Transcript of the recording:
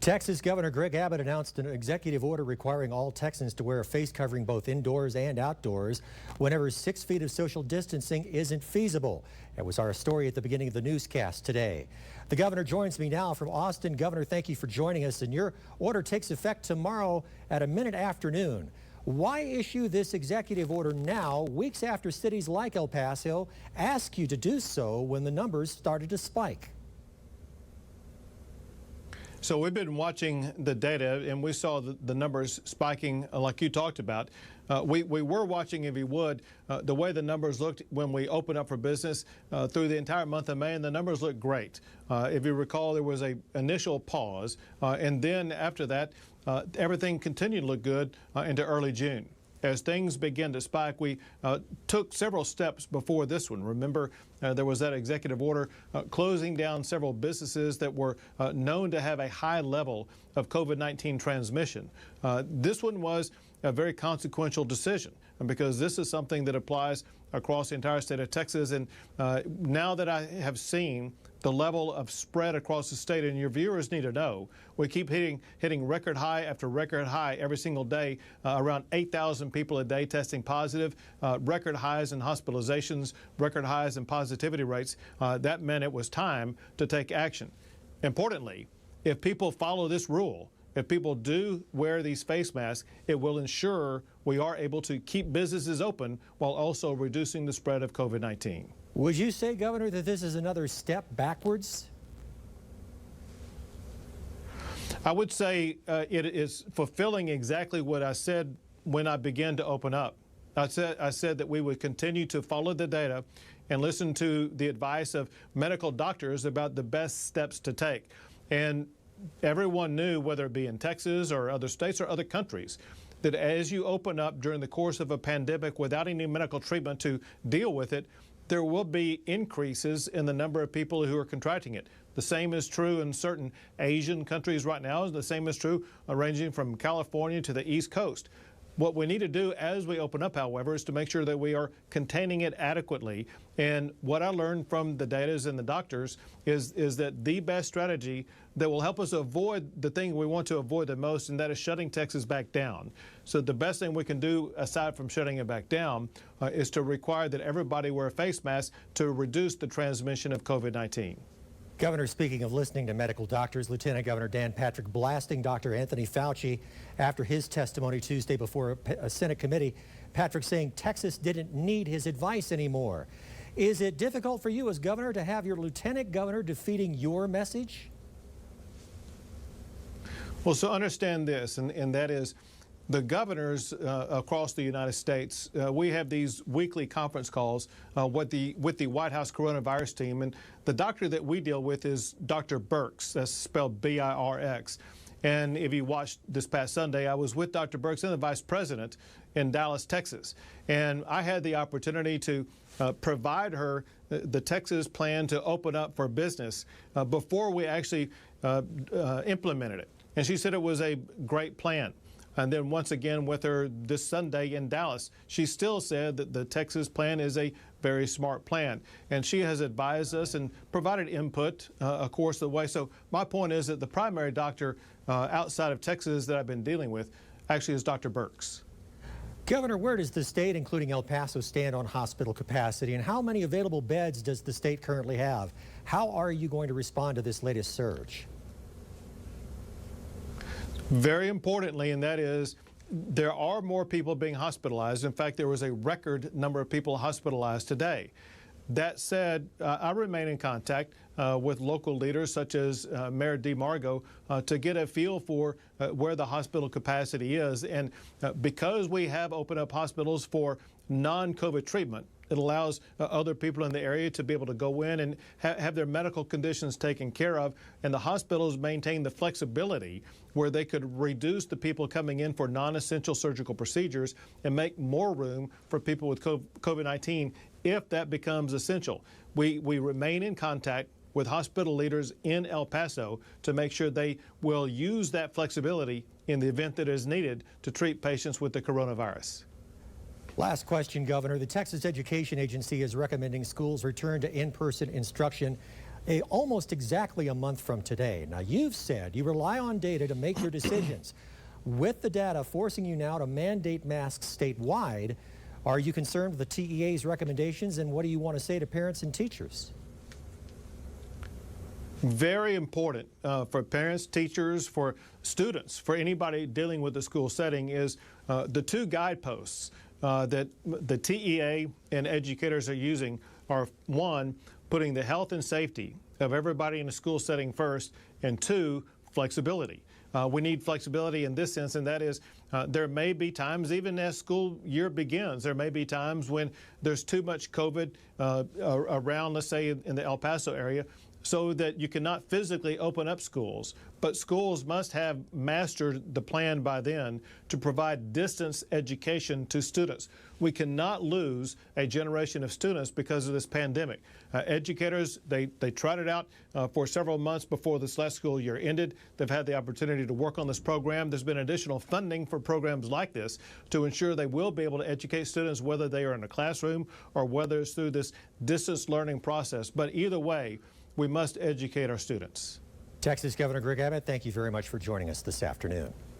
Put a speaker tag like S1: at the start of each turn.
S1: Texas Governor Greg Abbott announced an executive order requiring all Texans to wear a face covering both indoors and outdoors whenever 6 feet of social distancing isn't feasible. That was our story at the beginning of the newscast today. The governor joins me now from Austin. Governor, thank you for joining us. And your order takes effect tomorrow at a minute after noon. Why issue this executive order now, weeks after cities like El Paso ask you to do so when the numbers started to spike?
S2: So we've been watching the data, and we saw the numbers spiking like you talked about. We were watching, if you would, the way the numbers looked when we opened up for business through the entire month of May, and the numbers looked great. If you recall, there was an initial pause, and then after that, everything continued to look good into early June. As things began to spike, we took several steps before this one. Remember, there was that executive order closing down several businesses that were known to have a high level of COVID-19 transmission. This one was a very consequential decision because this is something that applies across the entire state of Texas. And now that I have seen the level of spread across the state, and your viewers need to know, we keep hitting record high after record high every single day, around 8,000 people a day testing positive, record highs in hospitalizations, record highs in positivity rates. That meant it was time to take action. Importantly, if people follow this rule, if people do wear these face masks, it will ensure we are able to keep businesses open while also reducing the spread of COVID-19.
S1: Would you say, Governor, that this is another step backwards?
S2: I would say it is fulfilling exactly what I said when I began to open up. I said that we would continue to follow the data and listen to the advice of medical doctors about the best steps to take. And everyone knew, whether it be in Texas or other states or other countries, that as you open up during the course of a pandemic without any medical treatment to deal with it, there will be increases in the number of people who are contracting it. The same is true in certain Asian countries right now. The same is true ranging from California to the East Coast. What we need to do as we open up, however, is to make sure that we are containing it adequately. And what I learned from the data and the doctors is that the best strategy that will help us avoid the thing we want to avoid the most, and that is shutting Texas back down. So the best thing we can do, aside from shutting it back down, is to require that everybody wear a face mask to reduce the transmission of COVID-19.
S1: Governor, speaking of listening to medical doctors, Lieutenant Governor Dan Patrick blasting Dr. Anthony Fauci after his testimony Tuesday before a Senate committee. Patrick saying Texas didn't need his advice anymore. Is it difficult for you as governor to have your lieutenant governor defeating your message?
S2: Well, so understand this, and that is the governors across the United States, we have these weekly conference calls with the White House coronavirus team, and the doctor that we deal with is Dr. Birx. That's spelled B-I-R-X. And if you watched this past Sunday, I was with Dr. Birx and the Vice President in Dallas, Texas. And I had the opportunity to provide her the Texas plan to open up for business before we actually implemented it. And she said it was a great plan. And then once again with her this Sunday in Dallas, she still said that the Texas plan is a very smart plan. And she has advised us and provided input, of course, the way. So my point is that the primary doctor outside of Texas that I've been dealing with actually is Dr. Birx.
S1: Governor, where does the state, including El Paso, stand on hospital capacity, and how many available beds does the state currently have? How are you going to respond to this latest surge?
S2: Very importantly, and that is, there are more people being hospitalized. In fact, there was a record number of people hospitalized today. That said, I remain in contact with local leaders such as Mayor DeMargo to get a feel for where the hospital capacity is. And because we have opened up hospitals for non-COVID treatment, it allows other people in the area to be able to go in and have their medical conditions taken care of, and the hospitals maintain the flexibility where they could reduce the people coming in for non-essential surgical procedures and make more room for people with COVID-19 if that becomes essential. We remain in contact with hospital leaders in El Paso to make sure they will use that flexibility in the event that it is needed to treat patients with the coronavirus.
S1: Last question, Governor. The Texas Education Agency is recommending schools return to in-person instruction almost exactly a month from today. Now, you've said you rely on data to make your decisions. With the data forcing you now to mandate masks statewide, are you concerned with the TEA's recommendations, and what do you want to say to parents and teachers?
S2: Very important for parents, teachers, for students, for anybody dealing with the school setting is the two guideposts that the TEA and educators are using are, one, putting the health and safety of everybody in the school setting first, and two, flexibility. We need flexibility in this sense, and that is there may be times, even as school year begins, there may be times when there's too much COVID around, let's say, in the El Paso area, so that you cannot physically open up schools. But schools must have mastered the plan by then to provide distance education to students. We cannot lose a generation of students because of this pandemic. Educators, they tried it out for several months before this last school year ended. They've had the opportunity to work on this program. There's been additional funding for programs like this to ensure they will be able to educate students, whether they are in a classroom or whether it's through this distance learning process. But either way, we must educate our students.
S1: Texas Governor Greg Abbott, thank you very much for joining us this afternoon.